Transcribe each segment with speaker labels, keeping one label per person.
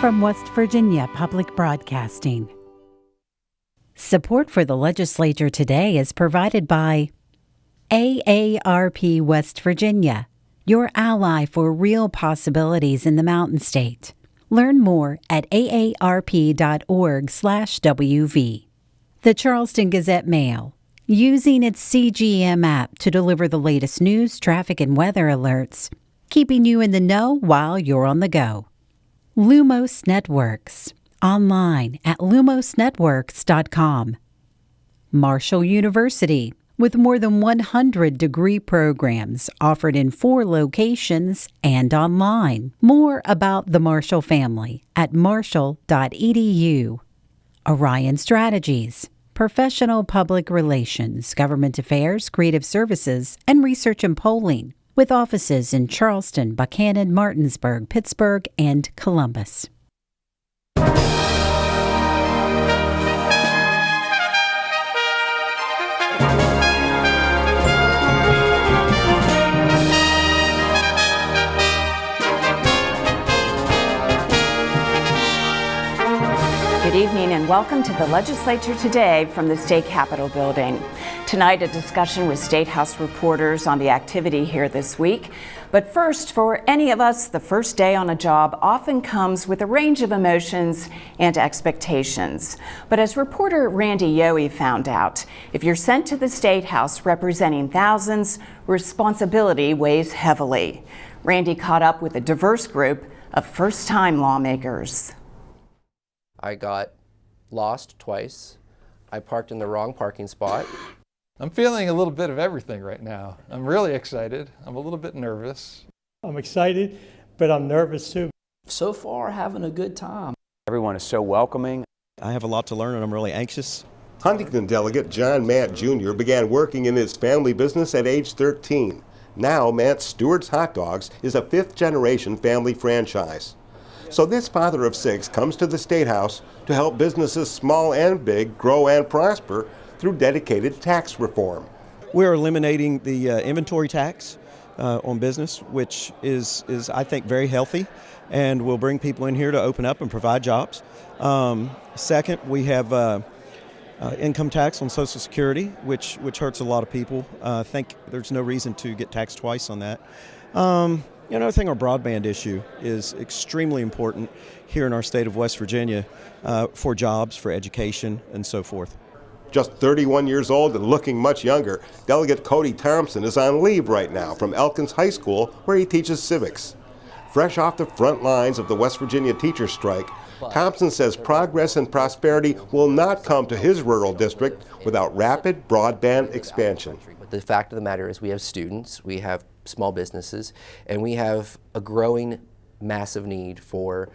Speaker 1: from West Virginia Public Broadcasting. Support for the Legislature today is provided by AARP West Virginia, your ally for real possibilities in the Mountain State. Learn more at aarp.org/WV. The Charleston Gazette-Mail, using its CGM app to deliver the latest news, traffic, and weather alerts, keeping you in the know while you're on the go. Lumos Networks, online at lumosnetworks.com. Marshall University, with more than 100 degree programs offered in 4 locations and online. More about the Marshall family at marshall.edu. Orion Strategies, professional public relations, government affairs, creative services, and research and polling, with offices in Charleston, Buchanan, Martinsburg, Pittsburgh, and Columbus.
Speaker 2: Good evening and welcome to the Legislature Today from the State Capitol Building. Tonight, a discussion with State House reporters on the activity here this week. But first, for any of us, the first day on a job often comes with a range of emotions and expectations. But as reporter Randy Yohe found out, if you're sent to the State House representing thousands, responsibility weighs heavily. Randy caught up with a diverse group of first-time lawmakers.
Speaker 3: I got lost twice. I parked in the wrong parking spot.
Speaker 4: I'm feeling a little bit of everything right now. I'm really excited. I'm a little bit nervous.
Speaker 5: I'm excited, but I'm nervous too.
Speaker 6: So far, having a good time.
Speaker 7: Everyone is so welcoming.
Speaker 8: I have a lot to learn and I'm really anxious.
Speaker 9: Huntington delegate John Matt Jr. began working in his family business at age 13. Now Matt's Stewart's Hot Dogs is a 5th-generation family franchise. So this father of 6 comes to the State House to help businesses small and big grow and prosper through dedicated tax reform.
Speaker 8: We're eliminating the inventory tax on business, which is I think very healthy, and will bring people in here to open up and provide jobs. Second, we have income tax on Social Security, which hurts a lot of people. I think there's no reason to get taxed twice on that. Another thing, our broadband issue is extremely important here in our state of West Virginia for jobs, for education, and so forth.
Speaker 9: Just 31 years old and looking much younger, Delegate Cody Thompson is on leave right now from Elkins High School, where he teaches civics. Fresh off the front lines of the West Virginia teacher strike, Thompson says progress and prosperity will not come to his rural district without rapid broadband expansion.
Speaker 3: But the fact of the matter is we have students, we have small businesses, and we have a growing massive need for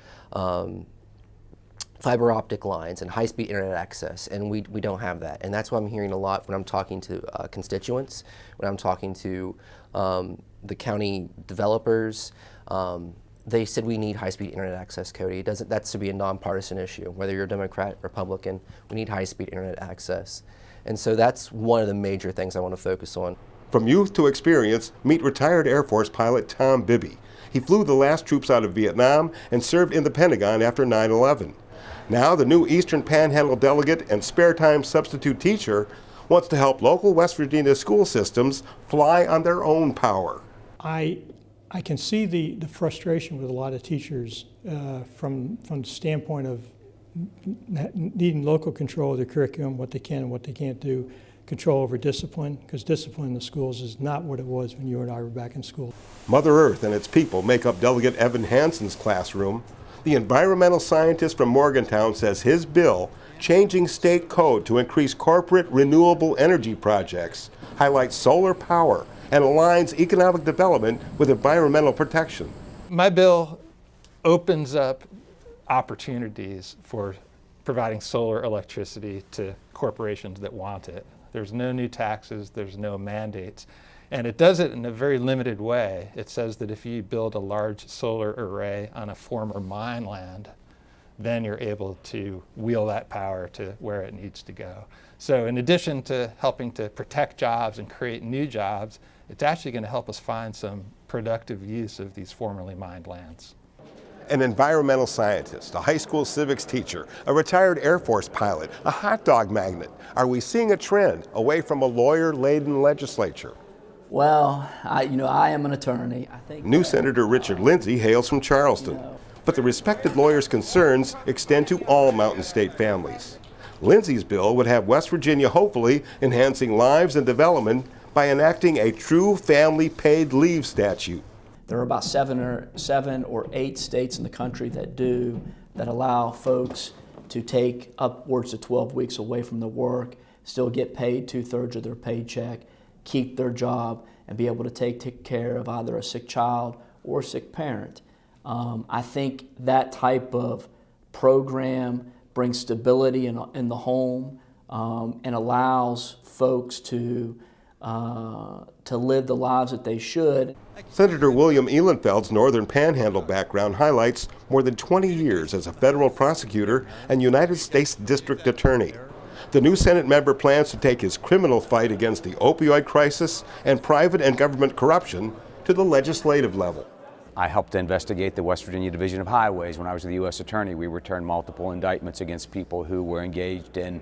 Speaker 3: fiber optic lines and high-speed internet access, and we don't have that. And that's what I'm hearing a lot when I'm talking to constituents, when I'm talking to the county developers. They said we need high-speed internet access, Cody. That's to be a nonpartisan issue. Whether you're a Democrat, Republican, we need high-speed internet access. And so that's one of the major things I want to focus on.
Speaker 9: From youth to experience, meet retired Air Force pilot Tom Bibby. He flew the last troops out of Vietnam and served in the Pentagon after 9/11. Now the new Eastern Panhandle delegate and spare time substitute teacher wants to help local West Virginia school systems fly on their own power.
Speaker 5: I can see the frustration with a lot of teachers from the standpoint of needing local control of the curriculum, what they can and what they can't do, control over discipline, because discipline in the schools is not what it was when you and I were back in school.
Speaker 9: Mother Earth and its people make up Delegate Evan Hansen's classroom. The environmental scientist from Morgantown says his bill, changing state code to increase corporate renewable energy projects, highlights solar power and aligns economic development with environmental protection.
Speaker 4: My bill opens up opportunities for providing solar electricity to corporations that want it. There's no new taxes, there's no mandates, and it does it in a very limited way. It says that if you build a large solar array on a former mine land, then you're able to wheel that power to where it needs to go. So in addition to helping to protect jobs and create new jobs, it's actually going to help us find some productive use of these formerly mined lands.
Speaker 9: An environmental scientist, a high school civics teacher, a retired Air Force pilot, a hot dog magnate. Are we seeing a trend away from a lawyer-laden legislature?
Speaker 6: Well, I am an attorney. I think
Speaker 9: New Senator Richard Lindsay hails from Charleston, but the respected lawyer's concerns extend to all Mountain State families. Lindsay's bill would have West Virginia hopefully enhancing lives and development by enacting a true family paid leave statute.
Speaker 6: there are about seven or eight states in the country that allow folks to take upwards of 12 weeks away from the work, still get paid 2/3 of their paycheck, keep their job, and be able to take care of either a sick child or a sick parent. I think that type of program brings stability in the home and allows folks to live the lives that they should.
Speaker 9: Senator William Ehlenfeld's Northern Panhandle background highlights more than 20 years as a federal prosecutor and United States District Attorney. The new Senate member plans to take his criminal fight against the opioid crisis and private and government corruption to the legislative level.
Speaker 7: I helped to investigate the West Virginia Division of Highways. When I was the U.S. Attorney, we returned multiple indictments against people who were engaged in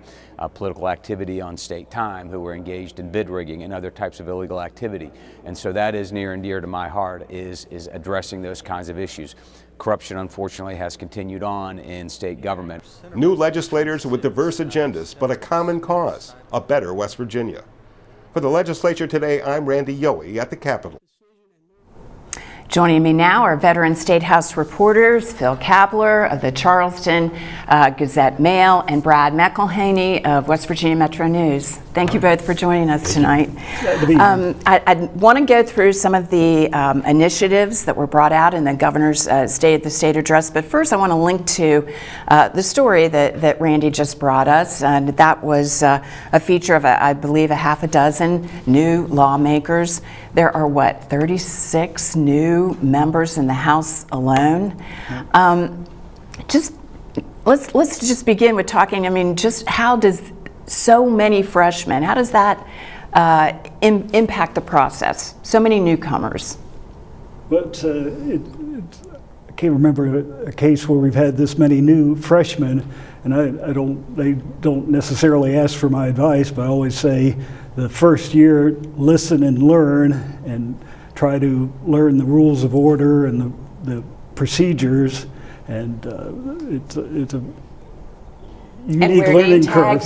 Speaker 7: political activity on state time, who were engaged in bid rigging and other types of illegal activity. And so that is near and dear to my heart, is addressing those kinds of issues. Corruption, unfortunately, has continued on in state government.
Speaker 9: New legislators with diverse agendas, but a common cause, a better West Virginia. For the Legislature Today, I'm Randy Yohe at the Capitol.
Speaker 2: Joining me now are veteran State House reporters Phil Kabler of the Charleston Gazette-Mail and Brad McElhaney of West Virginia Metro News. Thank you both for joining us tonight. I want to go through some of the initiatives that were brought out in the governor's State of the State address, but first I want to link to the story that Randy just brought us, and that was a feature of, I believe, a half a dozen new lawmakers. There are, 36 new members in the House alone. Let's just begin with talking, just how does so many freshmen, how does that impact the process? So many newcomers.
Speaker 10: But I can't remember a case where we've had this many new freshmen, and they don't necessarily ask for my advice, but I always say the first year, listen and learn, and try to learn the rules of order and the procedures, and it's a unique learning curve.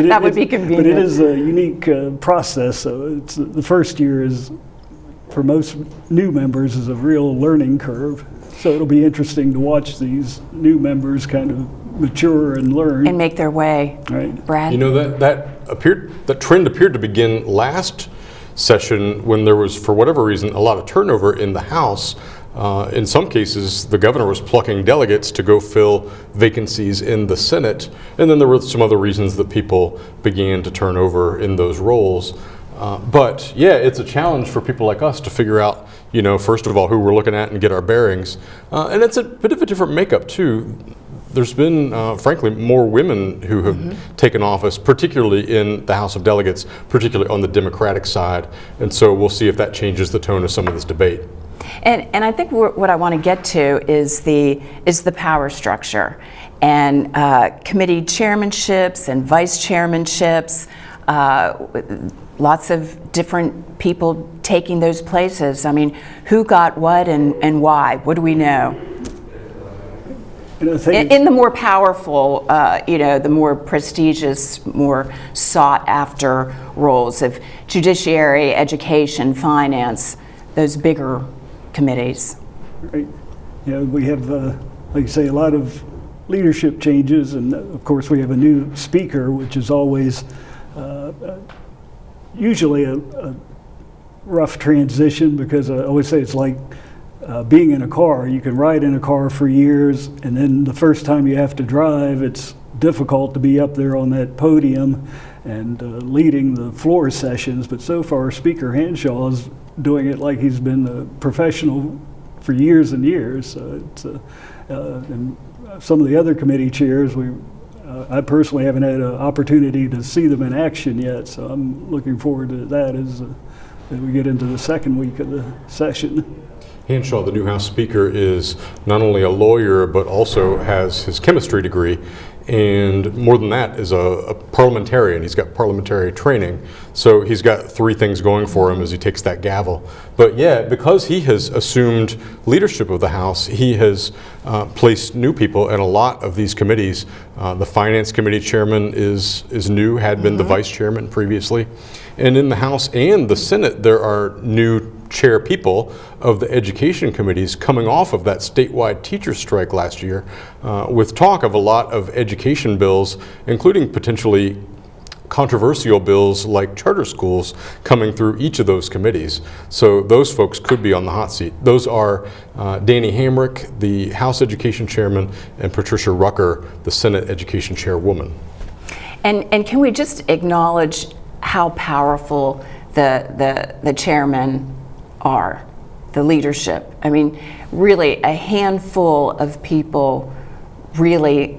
Speaker 10: That would be convenient. But it is a unique process. So the first year is, for most new members, is a real learning curve. So it'll be interesting to watch these new members kind of mature and learn
Speaker 2: and make their way.
Speaker 10: Right,
Speaker 2: Brad.
Speaker 11: That trend appeared to begin last session when there was, for whatever reason, a lot of turnover in the House. In some cases, the governor was plucking delegates to go fill vacancies in the Senate, and then there were some other reasons that people began to turn over in those roles. But yeah, it's a challenge for people like us to figure out, first of all, who we're looking at and get our bearings. And it's a bit of a different makeup too. There's been, frankly, more women who have taken office, particularly in the House of Delegates, particularly on the Democratic side. And so we'll see if that changes the tone of some of this debate.
Speaker 2: And I think what I want to get to is the power structure and committee chairmanships and vice chairmanships. Lots of different people taking those places. Who got what and why? What do we know? In the more powerful, the more prestigious, more sought after roles of judiciary, education, finance, those bigger committees.
Speaker 10: Right. We have, like you say, a lot of leadership changes, and of course we have a new speaker, which is always usually a rough transition, because I always say it's like being in a car. You can ride in a car for years, and then the first time you have to drive, it's difficult to be up there on that podium and leading the floor sessions. But so far, Speaker Hanshaw is doing it like he's been a professional for years and years. And some of the other committee chairs, I personally haven't had an opportunity to see them in action yet, so I'm looking forward to that as we get into the second week of the session.
Speaker 11: Hanshaw, the new House Speaker, is not only a lawyer, but also has his chemistry degree. And more than that, is a parliamentarian. He's got parliamentary training. So he's got three things going for him as he takes that gavel. But yeah, because he has assumed leadership of the House, he has placed new people in a lot of these committees. The Finance Committee chairman is new, had been the vice chairman previously. And in the House and the Senate, there are new chair people of the education committees coming off of that statewide teacher strike last year, with talk of a lot of education bills, including potentially controversial bills like charter schools coming through each of those committees. So those folks could be on the hot seat. Those are Danny Hamrick, the House Education Chairman, and Patricia Rucker, the Senate Education Chairwoman.
Speaker 2: And can we just acknowledge how powerful the chairmen are, the leadership? I mean, really a handful of people really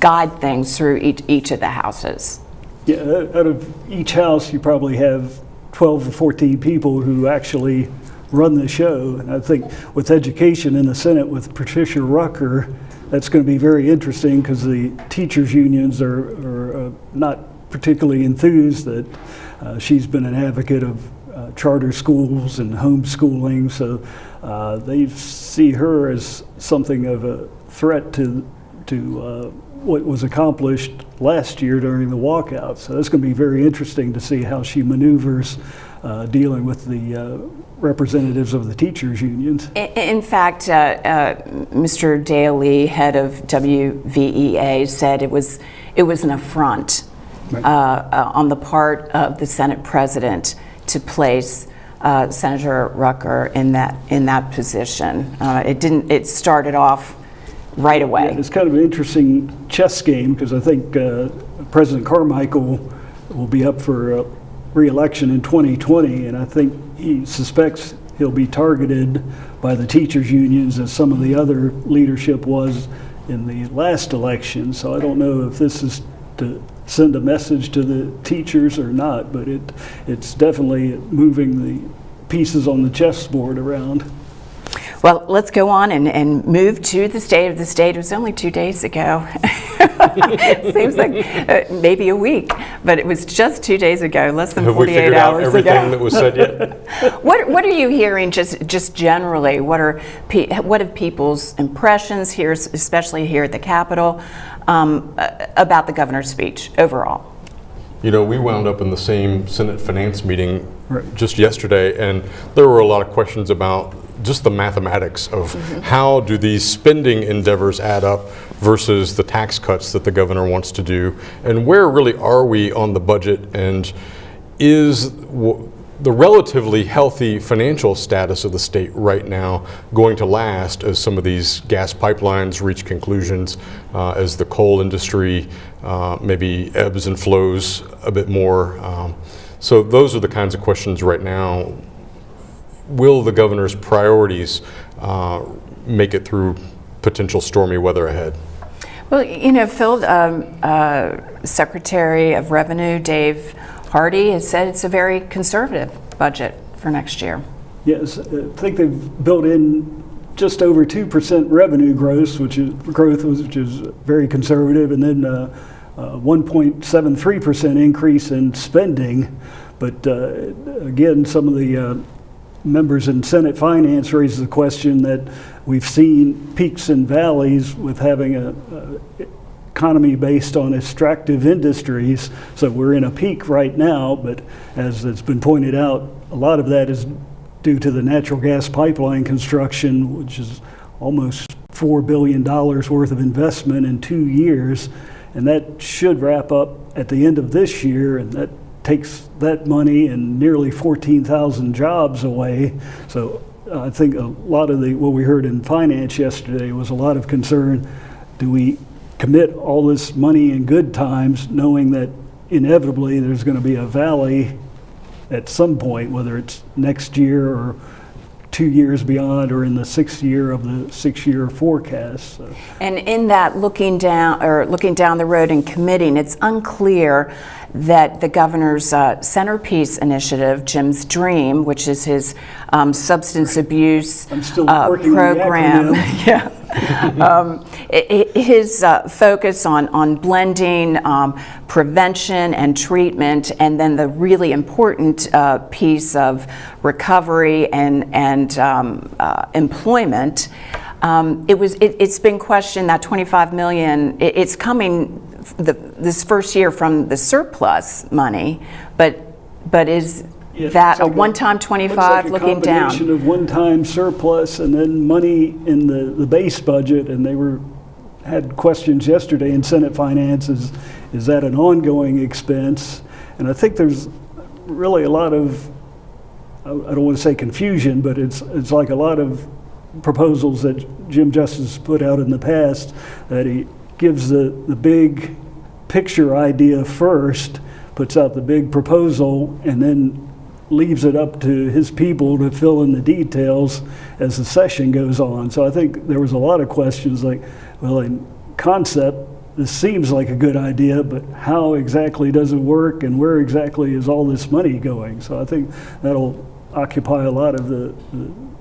Speaker 2: guide things through each of the houses.
Speaker 10: Yeah, out of each house you probably have 12 or 14 people who actually run the show. And I think with education in the Senate with Patricia Rucker, that's going to be very interesting because the teachers unions are not particularly enthused that she's been an advocate of charter schools and homeschooling, so they see her as something of a threat to what was accomplished last year during the walkout. So that's going to be very interesting to see how she maneuvers dealing with the representatives of the teachers unions.
Speaker 2: In fact, Mr. Daly, head of WVEA, said it was an affront on the part of the Senate president to place Senator Rucker in that position. It started off right away.
Speaker 10: Yeah, it's kind of an interesting chess game because I think President Carmichael will be up for re-election in 2020, and I think he suspects he'll be targeted by the teachers unions as some of the other leadership was in the last election. So I don't know if this is to send a message to the teachers or not, but it's definitely moving the pieces on the chessboard around.
Speaker 2: Well, let's go on and move to the state of the state. It was only 2 days ago. Seems like maybe a week, but it was just 2 days ago, less than 48 hours ago.
Speaker 11: Have we figured out everything that was said yet?
Speaker 2: What are you hearing just generally? What have people's impressions here, especially here at the Capitol, about the governor's speech overall?
Speaker 11: You know, we wound up in the same Senate Finance meeting just yesterday, and there were a lot of questions about just the mathematics of how do these spending endeavors add up versus the tax cuts that the governor wants to do, and where really are we on the budget, and is the relatively healthy financial status of the state right now going to last as some of these gas pipelines reach conclusions, as the coal industry maybe ebbs and flows a bit more. So those are the kinds of questions right now. Will the governor's priorities make it through potential stormy weather ahead?
Speaker 2: Well, you know, Phil, Secretary of Revenue Dave Hardy has said it's a very conservative budget for next year.
Speaker 10: Yes, I think they've built in just over 2% revenue growth, which is very conservative, and then 1.73% increase in spending. But again, some of the members in Senate Finance raises the question that we've seen peaks and valleys with having an economy based on extractive industries. So we're in a peak right now, but as it's been pointed out, a lot of that is due to the natural gas pipeline construction, which is almost $4 billion worth of investment in 2 years. And that should wrap up at the end of this year, and that takes that money and nearly 14,000 jobs away. So I think a lot of what we heard in finance yesterday was a lot of concern. Do we commit all this money in good times, knowing that inevitably there's going to be a valley at some point, whether it's next year or 2 years beyond or in the 6th year of the 6-year forecast. So.
Speaker 2: And in that looking down the road and committing, it's unclear that the governor's centerpiece initiative, Jim's Dream, which is his substance abuse program, his focus on blending prevention and treatment, and then the really important piece of recovery and employment. It's been questioned that $25 million. It's coming this first year from the surplus money, but is that a one-time 25 looking down?
Speaker 10: It's a combination of one-time surplus and then money in the base budget, and they had questions yesterday in Senate Finance. Is that an ongoing expense? And I think there's really a lot of, I don't want to say confusion, but it's like a lot of proposals that Jim Justice put out in the past, that he gives the big picture idea first, puts out the big proposal, and then leaves it up to his people to fill in the details as the session goes on. So I think there was a lot of questions like, well, in concept, this seems like a good idea, but how exactly does it work, and where exactly is all this money going? So I think that'll occupy a lot of the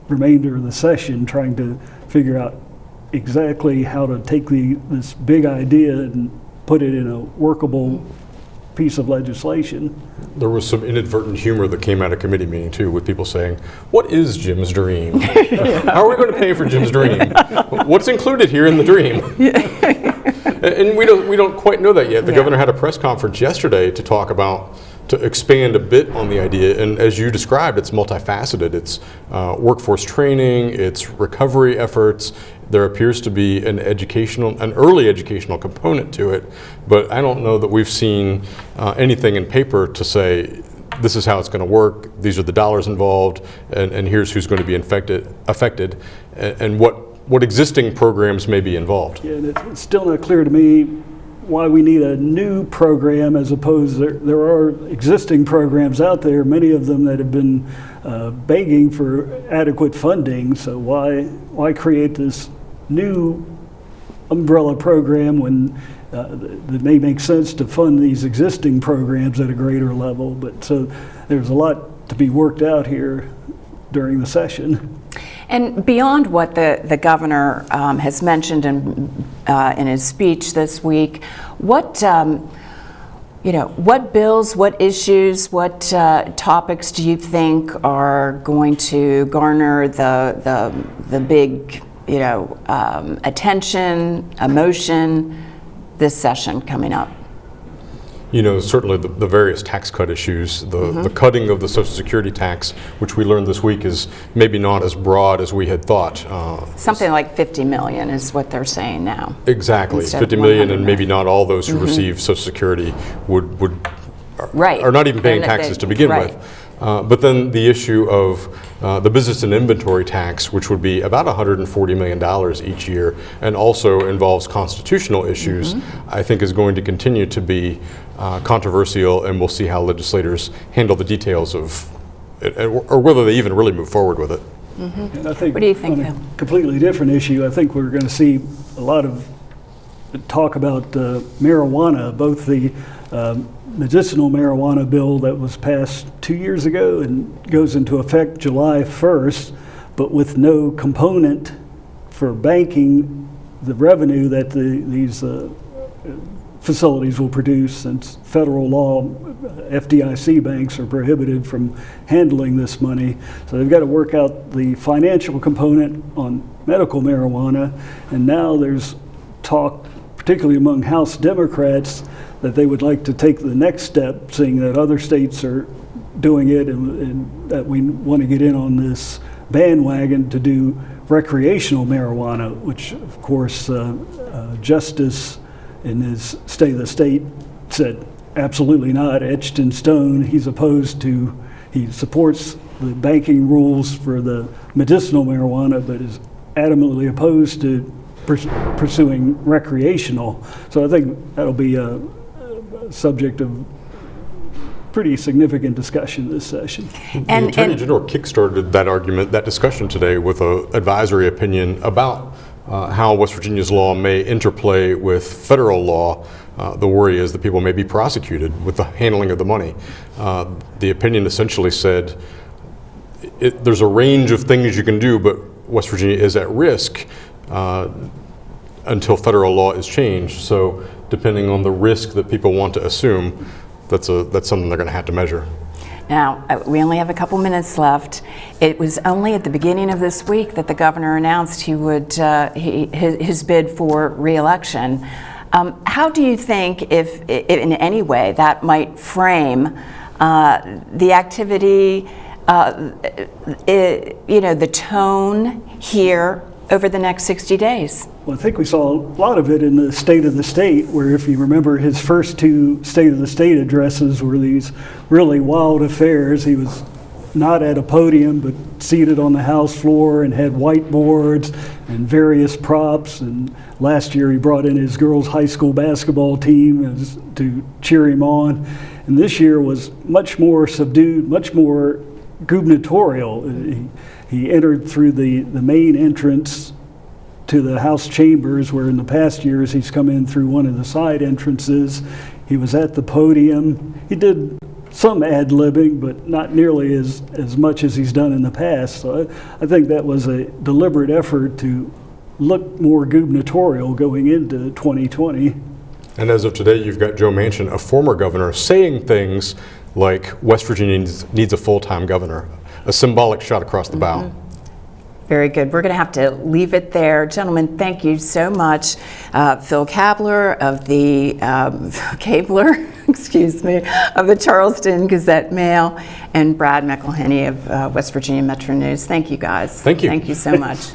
Speaker 10: remainder of the session, trying to figure out exactly how to take this big idea and put it in a workable piece of legislation.
Speaker 11: There was some inadvertent humor that came out of committee meeting too, with people saying, "What is Jim's dream? How are we going to pay for Jim's dream? What's included here in the dream?" And we don't quite know that yet. The governor had a press conference yesterday to expand a bit on the idea, and as you described, it's multifaceted. It's workforce training, it's recovery efforts. There appears to be an early educational component to it, but I don't know that we've seen anything in paper to say, this is how it's going to work, these are the dollars involved, and here's who's going to be affected, and what existing programs may be involved.
Speaker 10: Yeah, and it's still not clear to me why we need a new program, as opposed there are existing programs out there, many of them that have been begging for adequate funding. So why create this new umbrella program when it may make sense to fund these existing programs at a greater level? But so there's a lot to be worked out here during the session.
Speaker 2: And beyond what the governor has mentioned in his speech this week, what bills, what issues, what topics do you think are going to garner the big attention, emotion this session coming up?
Speaker 11: Certainly the various tax cut issues, the cutting of the Social Security tax, which we learned this week is maybe not as broad as we had thought.
Speaker 2: Something like 50 million is what they're saying now.
Speaker 11: Exactly, 50 million, and maybe not all those who receive Social Security are not even paying taxes to begin with. But then the issue of the business and inventory tax, which would be about $140 million each year, and also involves constitutional issues, I think is going to continue to be controversial, and we'll see how legislators handle the details of it, or whether they even really move forward with it.
Speaker 10: And I think
Speaker 2: what do you think,
Speaker 10: on
Speaker 2: Phil?
Speaker 10: a completely different issue, I think we're going to see a lot of talk about marijuana, both the medicinal marijuana bill that was passed 2 years ago and goes into effect July 1st, but with no component for banking the revenue that these facilities will produce, since federal law, FDIC banks are prohibited from handling this money. So they've got to work out the financial component on medical marijuana, and now there's talk, particularly among House Democrats, that they would like to take the next step, seeing that other states are doing it, and that we want to get in on this bandwagon to do recreational marijuana, which of course Justice in his State of the State said absolutely not, etched in stone. He supports the banking rules for the medicinal marijuana, but is adamantly opposed to pursuing recreational. So I think that'll be a subject of pretty significant discussion this session.
Speaker 11: The Attorney General kickstarted that argument, that discussion today, with an advisory opinion about how West Virginia's law may interplay with federal law. The worry is that people may be prosecuted with the handling of the money. The opinion essentially said there's a range of things you can do, but West Virginia is at risk until federal law is changed. So depending on the risk that people want to assume, that's something they're going to have to measure.
Speaker 2: Now, we only have a couple minutes left. It was only at the beginning of this week that the governor announced he would his bid for re-election. How do you think, if in any way, that might frame the activity, the tone here over the next 60 days?
Speaker 10: Well, I think we saw a lot of it in the State of the State, where if you remember his first two State of the State addresses were these really wild affairs. He was not at a podium, but seated on the House floor and had whiteboards and various props. And last year he brought in his girls' high school basketball team to cheer him on. And this year was much more subdued, much more gubernatorial. He entered through the main entrance to the House chambers, where in the past years he's come in through one of the side entrances. He was at the podium. He did some ad-libbing, but not nearly as much as he's done in the past. So I think that was a deliberate effort to look more gubernatorial going into 2020.
Speaker 11: And as of today, you've got Joe Manchin, a former governor, saying things like West Virginia needs a full-time governor, a symbolic shot across the bow.
Speaker 2: Very good. We're going to have to leave it there. Gentlemen, thank you so much. Phil Kabler of the of the Charleston Gazette-Mail, and Brad McElhenney of West Virginia Metro News. Thank you, guys.
Speaker 11: Thank you.
Speaker 2: Thank you so much.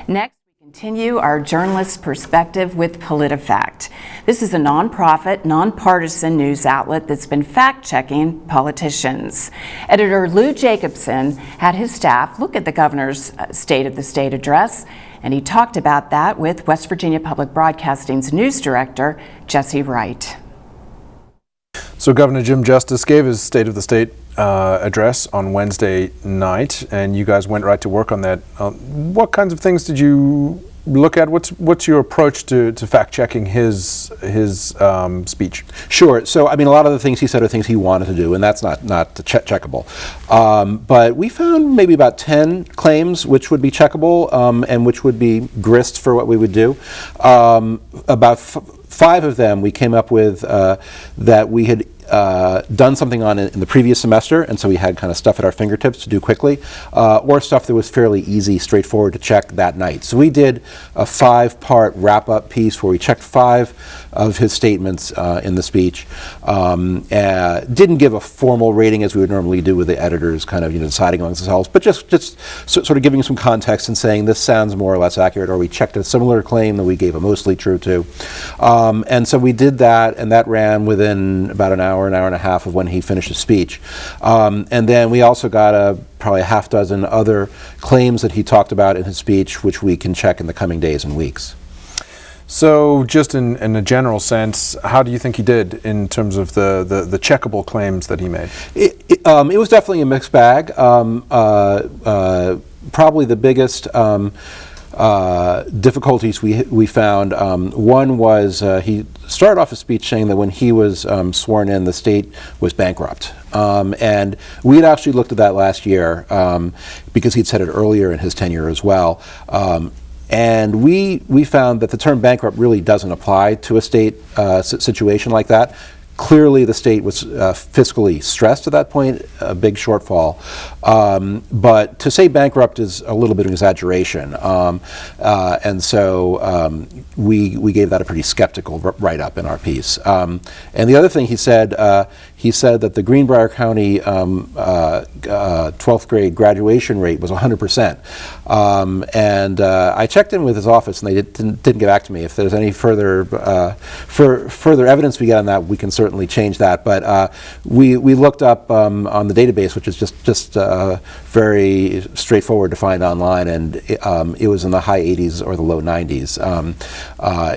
Speaker 2: Next, we continue our journalist's perspective with PolitiFact. This is a nonprofit, nonpartisan news outlet that's been fact-checking politicians. Editor Lou Jacobson had his staff look at the governor's State of the State address, and he talked about that with West Virginia Public Broadcasting's news director, Jesse Wright.
Speaker 12: So Governor Jim Justice gave his State of the State address on Wednesday night, and you guys went right to work on that. What kinds of things did you look at? What's your approach to fact-checking his speech?
Speaker 13: Sure. So, I mean, a lot of the things he said are things he wanted to do, and that's not checkable. But we found maybe about 10 claims which would be checkable and which would be grist for what we would do. About 5 of them we came up with that we had done something on in the previous semester, and so we had kind of stuff at our fingertips to do quickly, or stuff that was fairly easy, straightforward to check that night. So we did a 5-part wrap-up piece where we checked 5 of his statements in the speech. Didn't give a formal rating as we would normally do with the editors, kind of deciding amongst themselves, but just sort of giving some context and saying this sounds more or less accurate, or we checked a similar claim that we gave a mostly true to. And so we did that, and that ran within about an hour and a half of when he finished his speech. And then we also got probably a half dozen other claims that he talked about in his speech, which we can check in the coming days and weeks.
Speaker 12: So just in a general sense, how do you think he did in terms of the checkable claims that he made?
Speaker 13: It was definitely a mixed bag. Probably the biggest difficulties we found, one was he started off his speech saying that when he was sworn in, the state was bankrupt. And we had actually looked at that last year because he'd said it earlier in his tenure as well. And we found that the term bankrupt really doesn't apply to a state situation like that. Clearly, the state was fiscally stressed at that point, a big shortfall. But to say bankrupt is a little bit of an exaggeration. And so we gave that a pretty skeptical write-up in our piece. And the other thing he said that the Greenbrier County 12th grade graduation rate was 100%. And I checked in with his office, and they didn't get back to me. If there's any further evidence we get on that, we can certainly change that. But we looked up on the database, which is just very straightforward to find online, and it was in the high 80s or the low 90s.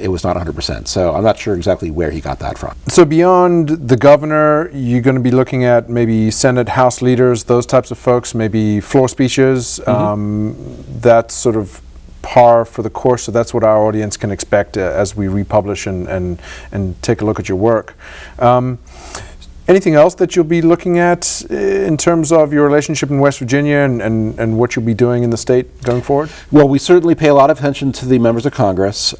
Speaker 13: It was not 100%. So I'm not sure exactly where he got that from.
Speaker 12: So beyond the governor, you going to be looking at maybe Senate, House leaders, those types of folks, maybe floor speeches, that's sort of par for the course, so that's what our audience can expect as we republish and take a look at your work. Anything else that you'll be looking at in terms of your relationship in West Virginia and what you'll be doing in the state going forward?
Speaker 13: Well, we certainly pay a lot of attention to the members of Congress,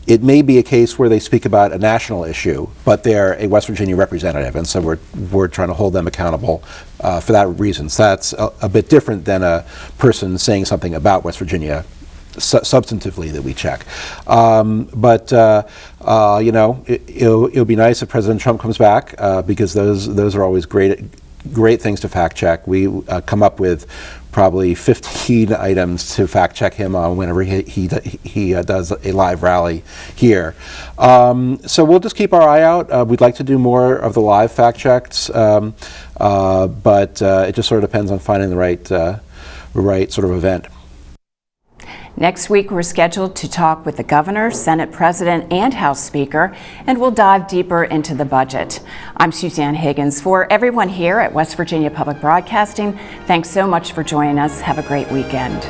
Speaker 13: it may be a case where they speak about a national issue, but they're a West Virginia representative, and so we're trying to hold them accountable for that reason. So that's a bit different than a person saying something about West Virginia substantively that we check. You know, it'll be nice if President Trump comes back because those are always great things to fact check. We come up with probably 15 items to fact check him on whenever he does a live rally here. So we'll just keep our eye out. We'd like to do more of the live fact checks, but it just sort of depends on finding the right sort of event.
Speaker 2: Next week, we're scheduled to talk with the governor, Senate President, and House Speaker, and we'll dive deeper into the budget. I'm Suzanne Higgins. For everyone here at West Virginia Public Broadcasting, thanks so much for joining us. Have a great weekend.